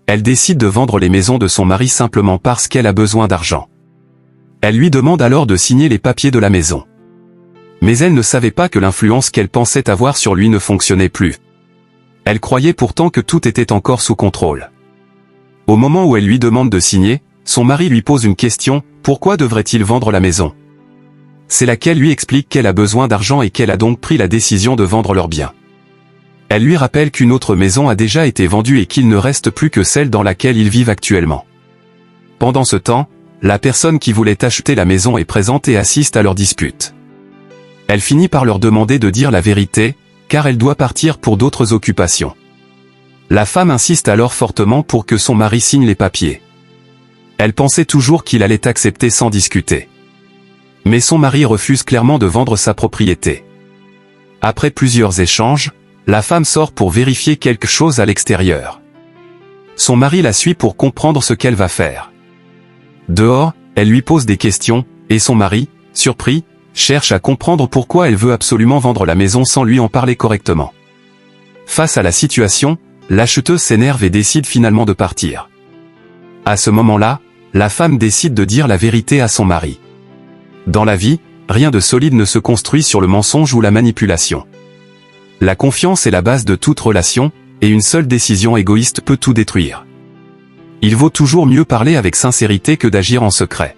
Elle décide de vendre les maisons de son mari simplement parce qu'elle a besoin d'argent. Elle lui demande alors de signer les papiers de la maison. Mais elle ne savait pas que l'influence qu'elle pensait avoir sur lui ne fonctionnait plus. Elle croyait pourtant que tout était encore sous contrôle. Au moment où elle lui demande de signer, son mari lui pose une question, pourquoi devrait-il vendre la maison? C'est là qu'elle lui explique qu'elle a besoin d'argent et qu'elle a donc pris la décision de vendre leurs biens. Elle lui rappelle qu'une autre maison a déjà été vendue et qu'il ne reste plus que celle dans laquelle ils vivent actuellement. Pendant ce temps, la personne qui voulait acheter la maison est présente et assiste à leur dispute. Elle finit par leur demander de dire la vérité, car elle doit partir pour d'autres occupations. La femme insiste alors fortement pour que son mari signe les papiers. Elle pensait toujours qu'il allait accepter sans discuter. Mais son mari refuse clairement de vendre sa propriété. Après plusieurs échanges, la femme sort pour vérifier quelque chose à l'extérieur. Son mari la suit pour comprendre ce qu'elle va faire. Dehors, elle lui pose des questions, et son mari, surpris, cherche à comprendre pourquoi elle veut absolument vendre la maison sans lui en parler correctement. Face à la situation, l'acheteuse s'énerve et décide finalement de partir. À ce moment-là, la femme décide de dire la vérité à son mari. Dans la vie, rien de solide ne se construit sur le mensonge ou la manipulation. La confiance est la base de toute relation, et une seule décision égoïste peut tout détruire. Il vaut toujours mieux parler avec sincérité que d'agir en secret.